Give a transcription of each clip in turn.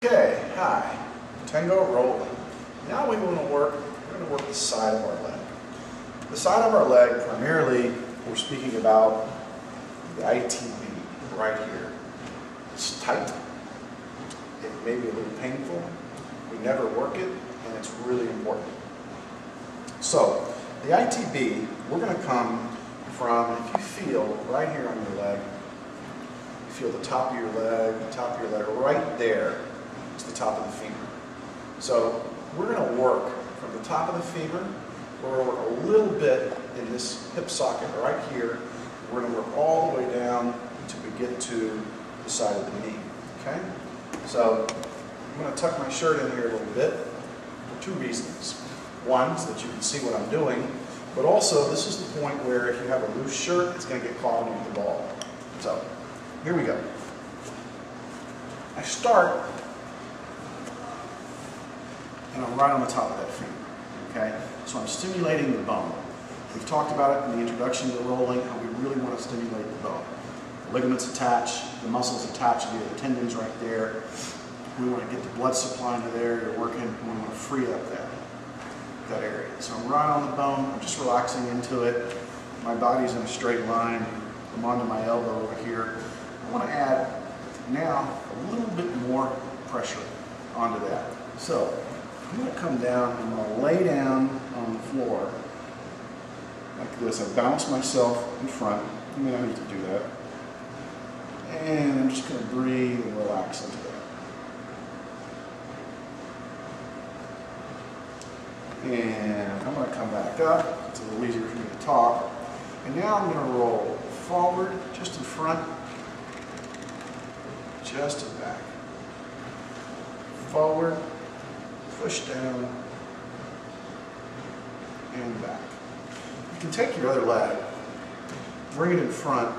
Okay, hi, Tango rolling. Now we're going to work the side of our leg. The side of our leg, primarily, we're speaking about the ITB right here. It's tight. It may be a little painful. We never work it, and it's really important. So, the ITB, we're going to come from, if you feel right here on your leg, you feel the top of your leg, right there. It's the top of the femur. So we're going to work from the top of the femur. We're going to work a little bit in this hip socket right here. We're going to work all the way down until we get to the side of the knee. Okay? So I'm going to tuck my shirt in here a little bit for two reasons. One, so that you can see what I'm doing, but also this is the point where if you have a loose shirt, it's going to get caught underneath the ball. So here we go. I start and I'm right on the top of that femur, okay? So I'm stimulating the bone. We've talked about it in the introduction to rolling, how we really want to stimulate the bone. The ligaments attach, the muscles attach via the tendons right there. We want to get the blood supply into there, you're working, we want to free up that area. So I'm right on the bone, I'm just relaxing into it. My body's in a straight line, I'm onto my elbow over here. I want to add now a little bit more pressure onto that. So I'm going to come down and I'm going to lay down on the floor like this. I bounce myself in front. I mean, I need to do that. And I'm just going to breathe and relax into that. And I'm going to come back up. It's a little easier for me to talk. And now I'm going to roll forward, just in front, just and back. Forward. Push down and back. You can take your other leg, bring it in front.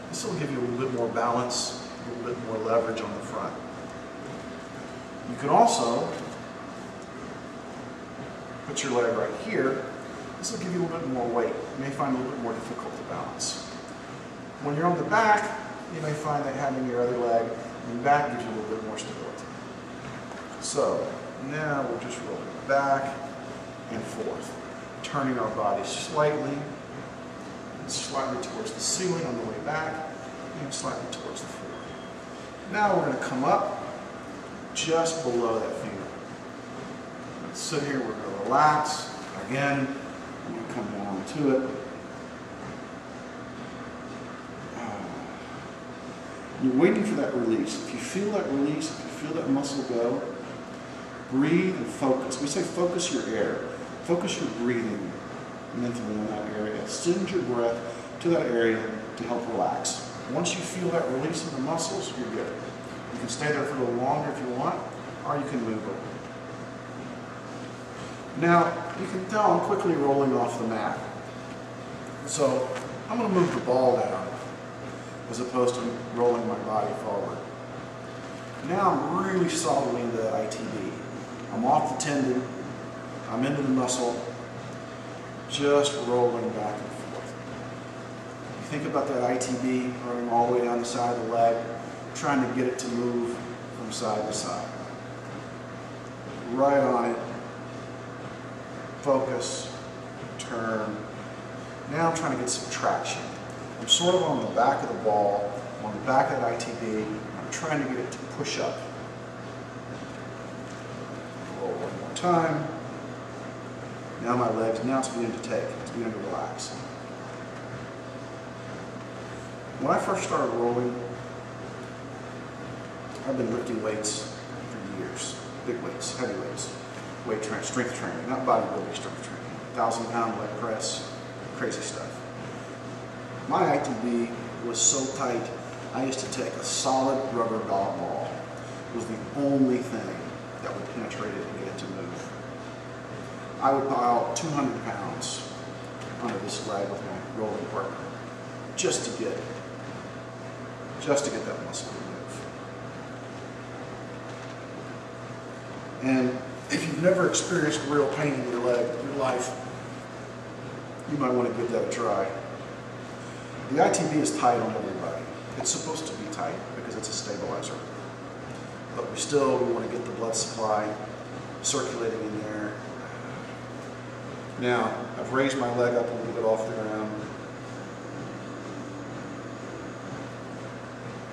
This will give you a little bit more balance, a little bit more leverage on the front. You can also put your leg right here. This will give you a little bit more weight. You may find it a little bit more difficult to balance. When you're on the back, you may find that having your other leg in the back gives you a little bit more stability. So, now we're just rolling back and forth, turning our body slightly towards the ceiling on the way back, and slightly towards the floor. Now we're going to come up just below that femur. Let's sit here, we're going to relax. Again, I'm going to come down to it. You're waiting for that release. If you feel that release, if you feel that muscle go, breathe and focus. We say focus your air. Focus your breathing mentally in that area. Send your breath to that area to help relax. Once you feel that release in the muscles, you're good. You can stay there for a little longer if you want, or you can move over. Now, you can tell I'm quickly rolling off the mat. So, I'm going to move the ball down as opposed to rolling my body forward. Now I'm really solidly into the ITB. I'm off the tendon, I'm into the muscle, just rolling back and forth. You think about that ITB running all the way down the side of the leg, trying to get it to move from side to side. Right on it, focus, turn. Now I'm trying to get some traction. I'm sort of on the back of the ball, I'm on the back of that ITB, I'm trying to get it to push up. Roll one more time. Now my legs, now it's beginning to take, it's beginning to relax. When I first started rolling, I've been lifting weights for years. Big weights, heavy weights, weight training, strength training, not bodybuilding, strength training. 1,000-pound leg press, crazy stuff. My ITB was so tight, I used to take a solid rubber golf ball. It was the only thing that would penetrate it and get it to move. I would pile 200 pounds onto this leg with my rolling partner just to get that muscle to move. And if you've never experienced real pain in your leg in your life, you might want to give that a try. The ITB is tight on everybody. It's supposed to be tight because it's a stabilizer. but we want to get the blood supply circulating in there. Now, I've raised my leg up a little bit off the ground.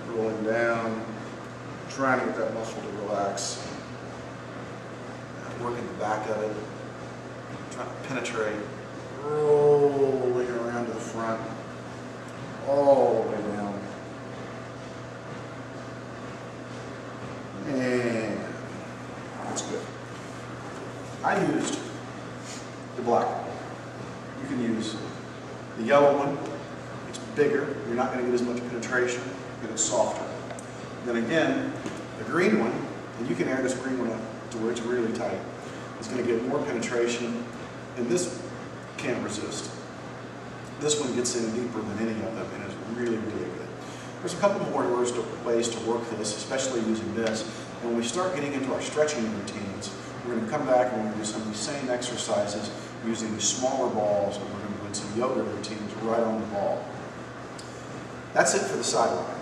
Rolling down, trying to get that muscle to relax. Working the back of it, trying to penetrate, rolling around to the front, all the way down. And that's good. I used the black one. You can use the yellow one. It's bigger. You're not going to get as much penetration, but it's softer. Then again, the green one, and you can air this green one up to where it's really tight. It's going to get more penetration, and this can't resist. This one gets in deeper than any of them, and it's really, really good. There's a couple more ways to work this, especially using this. And when we start getting into our stretching routines, we're going to come back and we're going to do some of these same exercises using these smaller balls, and we're going to do some yoga routines right on the ball. That's it for the sideline.